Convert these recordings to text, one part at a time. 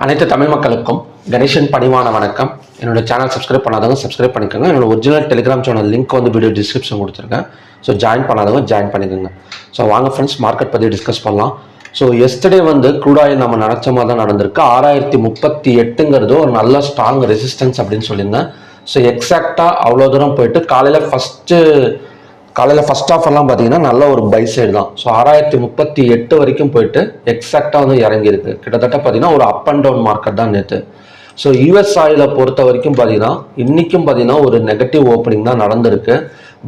அனைத்து தமிழ் மக்களுக்கும் கணேசன் பணிவான வணக்கம். என்னோட சேனல் சப்ஸ்கிரைப் பண்ணாதவங்க சப்ஸ்கிரைப் பண்ணிக்கோங்க. என்னோட ஒரிஜினல் டெலிகிராம் சேனல் லிங்க் வந்து வீடியோ டிஸ்கிரிப்ஷன் கொடுத்துருக்கேன். ஸோ ஜாயின் பண்ணாதவங்க ஜாயின் பண்ணிக்கோங்க. ஸோ வாங்க ஃப்ரெண்ட்ஸ், மார்க்கெட் பற்றி டிஸ்கஸ் பண்ணலாம். ஸோ எஸ்டர்டே வந்து க்ரூட் ஆயில் நம்ம நினச்ச மாதிரி தான் நடந்திருக்கு. 6038ங்கிறது ஒரு நல்ல ஸ்ட்ராங் ரெசிஸ்டன்ஸ் அப்படின்னு சொல்லியிருந்தேன். ஸோ எக்ஸாக்டாக அவ்வளோ தூரம் போயிட்டு காலையில் ஃபர்ஸ்ட் ஆஃப் எல்லாம் பார்த்தீங்கன்னா நல்ல ஒரு பை சைடு தான். ஸோ 6038 வரைக்கும் போயிட்டு எக்ஸாக்டாக வந்து இறங்கியிருக்கு. கிட்டத்தட்ட பார்த்தீங்கன்னா ஒரு அப் அண்ட் டவுன் மார்க்கெட் தான் நேற்று. ஸோ யூஎஸ் ஆயிலை பொறுத்த வரைக்கும் பார்த்தீங்கன்னா இன்றைக்கும் பார்த்தீங்கன்னா ஒரு நெகட்டிவ் ஓப்பனிங் தான் நடந்திருக்கு.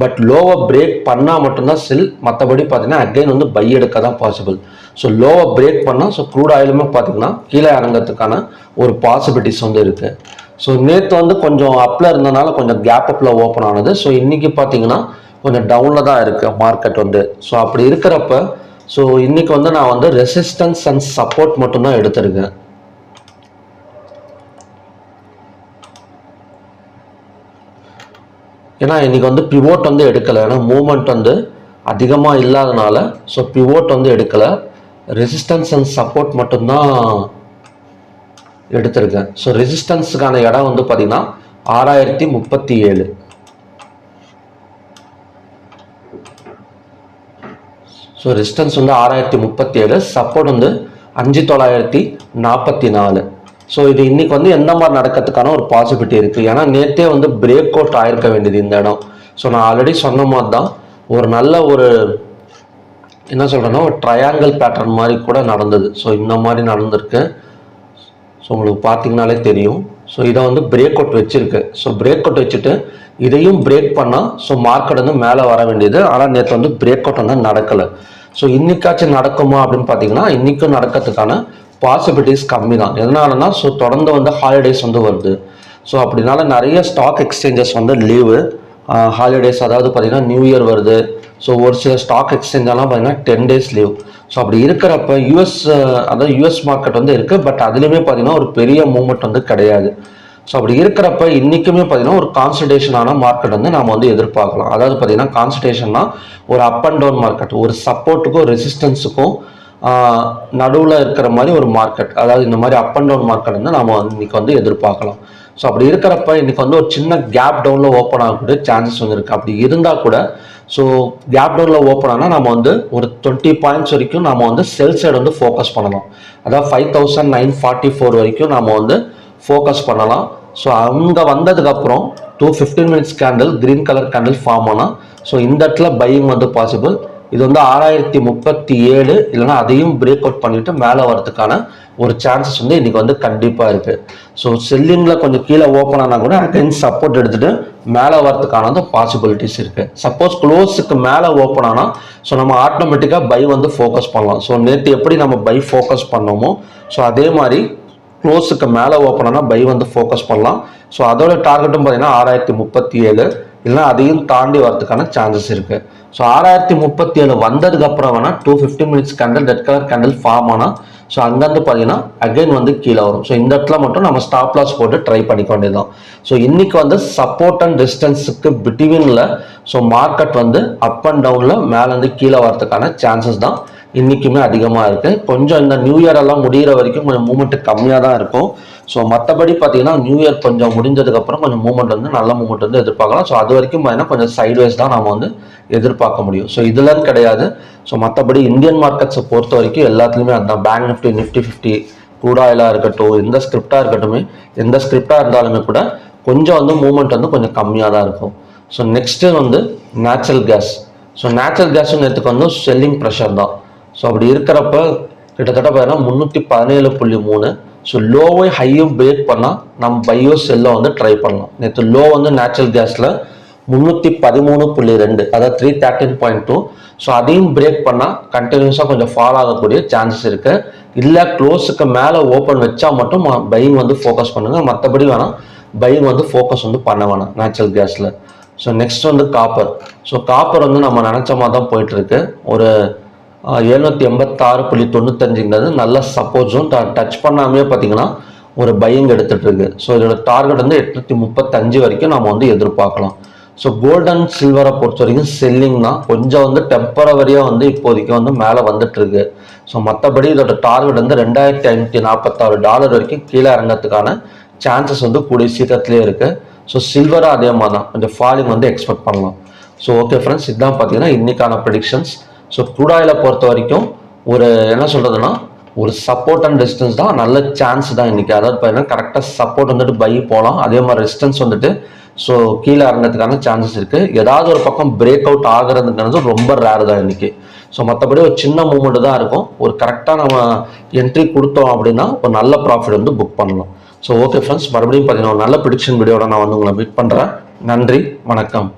பட் லோவை பிரேக் பண்ணால் மட்டும்தான் செல், மற்றபடி பார்த்தீங்கன்னா அகைன் வந்து பை எடுக்க தான் பாசிபிள். ஸோ லோவை பிரேக் பண்ணால் ஸோ க்ரூட் ஆயிலுமே பார்த்தீங்கன்னா கீழே இறங்கிறதுக்கான ஒரு பாசிபிலிட்டிஸ் வந்து இருக்குது. ஸோ நேற்று வந்து கொஞ்சம் அப்பில் இருந்தனால கொஞ்சம் கேப் அப்பில் ஓப்பன் ஆனது. ஸோ இன்றைக்கி பார்த்தீங்கன்னா கொஞ்சம் டவுனில் தான் இருக்குது மார்க்கெட் வந்து. ஸோ அப்படி இருக்கிறப்ப ஸோ இன்றைக்கி வந்து நான் வந்து ரெசிஸ்டன்ஸ் அண்ட் சப்போர்ட் மட்டும்தான் எடுத்திருக்கேன். ஏன்னா இன்றைக்கி வந்து பிவோட் வந்து எடுக்கலை. ஏன்னா மூமெண்ட் வந்து அதிகமாக இல்லாதனால ஸோ பிவோட் வந்து எடுக்கலை. ரெசிஸ்டன்ஸ் அண்ட் சப்போர்ட் மட்டும்தான் எடுத்திருக்கேன். ஸோ ரெசிஸ்டன்ஸுக்கான இடம் வந்து பார்த்திங்கன்னா 6037. ஸோ ரெசிஸ்டன்ஸ் வந்து 6037, சப்போர்ட் வந்து 5944. ஸோ இது இன்னைக்கு வந்து எந்த மாதிரி நடக்கிறதுக்கான ஒரு பாசிபிலிட்டி இருக்குது. ஏன்னா நேற்றே வந்து பிரேக் அவுட் ஆயிருக்க வேண்டியது இந்த இடம். ஸோ நான் ஆல்ரெடி சொன்ன மாதிரி தான் ஒரு நல்ல ஒரு என்ன சொல்கிறேன்னா ஒரு ட்ரையாங்கிள் பேட்டர்ன் மாதிரி கூட நடந்தது. ஸோ இந்த மாதிரி நடந்திருக்கு. ஸோ உங்களுக்கு பார்த்தீங்கனாலே தெரியும். ஸோ இதை வந்து பிரேக் அவுட் வச்சிருக்கு. ஸோ பிரேக் அவுட் வச்சுட்டு இதையும் பிரேக் பண்ணால் ஸோ மார்க்கெட் வந்து மேலே வர வேண்டியது. ஆனால் நேற்று வந்து பிரேக் அவுட் வந்து நடக்கலை. ஸோ இன்னைக்காச்சும் நடக்குமா அப்படின்னு பார்த்தீங்கன்னா இன்றைக்கும் நடக்கிறதுக்கான பாசிபிலிட்டிஸ் கம்மி தான். எதனாலனா ஸோ தொடர்ந்து வந்து ஹாலிடேஸ் வந்து வருது. ஸோ அப்படினால நிறைய ஸ்டாக் எக்ஸ்சேஞ்சஸ் வந்து லீவு ஹாலிடேஸ், அதாவது பார்த்தீங்கன்னா நியூ இயர் வருது. ஸோ ஒரு சில ஸ்டாக் எக்ஸ்சேஞ்செல்லாம் பார்த்தீங்கன்னா 10 days லீவ். ஸோ அப்படி இருக்கிறப்ப யூஎஸ் மார்க்கெட் வந்து இருக்குது. பட் அதுலேயுமே பார்த்தீங்கன்னா ஒரு பெரிய மூவ்மெண்ட் வந்து கிடையாது. ஸோ அப்படி இருக்கிறப்ப இன்றைக்குமே பார்த்தீங்கன்னா ஒரு கான்சன்ட்ரேஷனான மார்க்கெட் வந்து நம்ம வந்து எதிர்பார்க்கலாம். அதாவது பார்த்தீங்கன்னா கான்சன்ட்ரேஷன்னா ஒரு அப் அண்ட் டவுன் மார்க்கெட், ஒரு சப்போர்ட்டுக்கும் ரெசிஸ்டன்ஸுக்கும் நடுவில் இருக்கிற மாதிரி ஒரு மார்க்கெட், அதாவது இந்த மாதிரி அப் அண்ட் டவுன் மார்க்கெட் வந்து நம்ம இன்னைக்கு வந்து எதிர்பார்க்கலாம். ஸோ அப்படி இருக்கிறப்ப இன்னைக்கு வந்து ஒரு சின்ன கேப் டவுனில் ஓப்பன் ஆகக்கூடிய சான்சஸ் வந்து இருக்குது. அப்படி இருந்தால் கூட ஸோ கேப் டவுனில் ஓப்பன் ஆனால் நம்ம வந்து ஒரு 20 பாயிண்ட்ஸ் வரைக்கும் நம்ம வந்து செல் சைடு வந்து ஃபோக்கஸ் பண்ணலாம். அதாவது 5944 வரைக்கும் நம்ம வந்து ஃபோக்கஸ் பண்ணலாம். ஸோ அங்கே வந்ததுக்கப்புறம் 215 minutes candle green colour candle form ஆனால் ஸோ இந்த இடத்துல பையிங் வந்து பாசிபிள். இது வந்து 6037 இல்லைன்னா அதையும் பிரேக் அவுட் பண்ணிட்டு மேலே வரதுக்கான ஒரு சான்சஸ் வந்து இன்னைக்கு வந்து கண்டிப்பாக இருக்குது. ஸோ செல்லிங்கில் கொஞ்சம் கீழே ஓப்பன் ஆனால் கூட அகைன் சப்போர்ட் எடுத்துகிட்டு மேலே வரதுக்கான பாசிபிலிட்டிஸ் இருக்குது. சப்போஸ் க்ளோஸுக்கு மேலே ஓப்பன் ஆனால் ஸோ நம்ம ஆட்டோமேட்டிக்காக பை வந்து ஃபோக்கஸ் பண்ணலாம். ஸோ நேற்று எப்படி நம்ம பை ஃபோக்கஸ் பண்ணோமோ ஸோ அதே மாதிரி க்ளோஸுக்கு மேலே ஓப்பன் ஆனால் பை வந்து ஃபோக்கஸ் பண்ணலாம். ஸோ அதோட டார்கெட்டும் பார்த்தீங்கன்னா 6037 இல்லைன்னா அதையும் தாண்டி வரதுக்கான சான்சஸ் இருக்குது. ஸோ 6037 வந்ததுக்கு அப்புறம் வேணால் 215 minutes candle red colour candle form ஆனால் ஸோ அங்கேருந்து பார்த்தீங்கன்னா அகைன் வந்து கீழே வரும். ஸோ இந்த இடத்துல மட்டும் நம்ம ஸ்டாப் லாஸ் போட்டு ட்ரை பண்ணிக்க வேண்டியதுதான். ஸோ இன்னைக்கு வந்து சப்போர்ட் அண்ட் டிஸ்டன்ஸுக்கு பிட்வீனில் ஸோ மார்க்கெட் வந்து அப் அண்ட் டவுனில் மேலேருந்து கீழே வரதுக்கான சான்சஸ் தான் இன்றைக்குமே அதிகமாக இருக்குது. கொஞ்சம் இந்த நியூ இயர் எல்லாம் முடிகிற வரைக்கும் கொஞ்சம் மூமெண்ட் கம்மியாக தான் இருக்கும். ஸோ மற்றபடி பார்த்தீங்கன்னா நியூ இயர் கொஞ்சம் முடிஞ்சதுக்கப்புறம் கொஞ்சம் மூமெண்ட் வந்து நல்ல மூமெண்ட் வந்து எதிர்பார்க்கலாம். ஸோ அது வரைக்கும் பார்த்தீங்கன்னா கொஞ்சம் சைட்வேஸ் தான் நம்ம வந்து எதிர்பார்க்க முடியும். ஸோ இதுலன்னு கிடையாது. ஸோ மற்றபடி இந்தியன் மார்க்கெட்ஸை பொறுத்த வரைக்கும் எல்லாத்துலேயுமே அதுதான். பேங்க் நிஃப்டி, நிஃப்டி 50, க்ரூட் ஆயிலாக இருக்கட்டும், எந்த ஸ்கிரிப்டாக இருக்கட்டும், எந்த ஸ்கிரிப்டாக இருந்தாலுமே கூட கொஞ்சம் வந்து மூமெண்ட் வந்து கொஞ்சம் கம்மியாக தான் இருக்கும். ஸோ நெக்ஸ்ட்டு வந்து நேச்சுரல் கேஸ். ஸோ நேச்சுரல் கேஸும் நேற்றுக்கு வந்து செல்லிங் ப்ரெஷர் தான். ஸோ அப்படி இருக்கிறப்ப கிட்டத்தட்ட பார்த்தீங்கன்னா 317.3. ஸோ லோவை ஹையும் பிரேக் பண்ணால் நம்ம பையோ செல்லை வந்து ட்ரை பண்ணலாம். நேற்று லோ வந்து நேச்சுரல் கேஸில் 313.2, அதாவது 313.2. ஸோ அதையும் பிரேக் பண்ணால் கண்டினியூஸாக கொஞ்சம் ஃபால் ஆகக்கூடிய சான்சஸ் இருக்குது. இல்லை க்ளோஸுக்கு மேலே ஓப்பன் வச்சா மட்டும் பையிங் வந்து ஃபோக்கஸ் பண்ணுங்கள். மற்றபடி வேணால் பையிங் வந்து ஃபோக்கஸ் வந்து பண்ண வேணாம் நேச்சுரல் கேஸில். ஸோ நெக்ஸ்ட் வந்து காப்பர். ஸோ காப்பர் வந்து நம்ம நினச்ச மாதிரி தான் போயிட்டுருக்கு. ஒரு 786.95ங்கிறது நல்ல சப்போர்ட் ஜோன். டச் பண்ணாமே பார்த்தீங்கன்னா ஒரு பையிங் எடுத்துகிட்டு இருக்கு. ஸோ இதோட டார்கெட் வந்து 835 வரைக்கும் நம்ம வந்து எதிர்பார்க்கலாம். ஸோ கோல்டு அண்ட் சில்வரை பொறுத்த வரைக்கும் செல்லிங் தான், கொஞ்சம் வந்து டெம்பரவரியாக வந்து இப்போதைக்கு வந்து மேலே வந்துட்டு இருக்கு. ஸோ மற்றபடி இதோட டார்கெட் வந்து $2546 வரைக்கும் கீழே இறங்கிறதுக்கான சான்சஸ் வந்து கூடிய சீக்கிரத்துலேயே இருக்கு. ஸோ சில்வராக அதே மாதிரி தான் கொஞ்சம் ஃபாலிங் வந்து எக்ஸ்பெக்ட் பண்ணலாம். ஸோ ஓகே ஃப்ரெண்ட்ஸ், இதுதான் பார்த்தீங்கன்னா இன்னைக்கான ப்ரெடிக்ஷன்ஸ். ஸோ க்ரூட் ஆயிலை பொறுத்த வரைக்கும் ஒரு என்ன சொல்றதுன்னா ஒரு சப்போர்ட் அண்ட் ரெசிஸ்டன்ஸ் தான், நல்ல சான்ஸ் தான் இன்னைக்கு. அதாவது பார்த்தீங்கன்னா கரெக்டாக சப்போர்ட் வந்துட்டு பை போகலாம், அதே மாதிரி ரெசிஸ்டன்ஸ் வந்துட்டு ஸோ கீழே இறங்கிறதுக்கான சான்சஸ் இருக்குது. ஏதாவது ஒரு பக்கம் பிரேக் அவுட் ஆகுறதுங்கிறது ரொம்ப ரேர் தான் இன்னைக்கு. ஸோ மற்றபடி ஒரு சின்ன மூமெண்ட் தான் இருக்கும். ஒரு கரெக்டாக நம்ம என்ட்ரி கொடுத்தோம் அப்படின்னா ஒரு நல்ல ப்ராஃபிட் வந்து புக் பண்ணலாம். ஸோ ஓகே ஃப்ரெண்ட்ஸ், மறுபடியும் பார்த்தீங்கன்னா ஒரு நல்ல ப்ரெடிக்ஷன் வீடியோட நான் வந்து உங்களை மீட் பண்ணுறேன். நன்றி, வணக்கம்.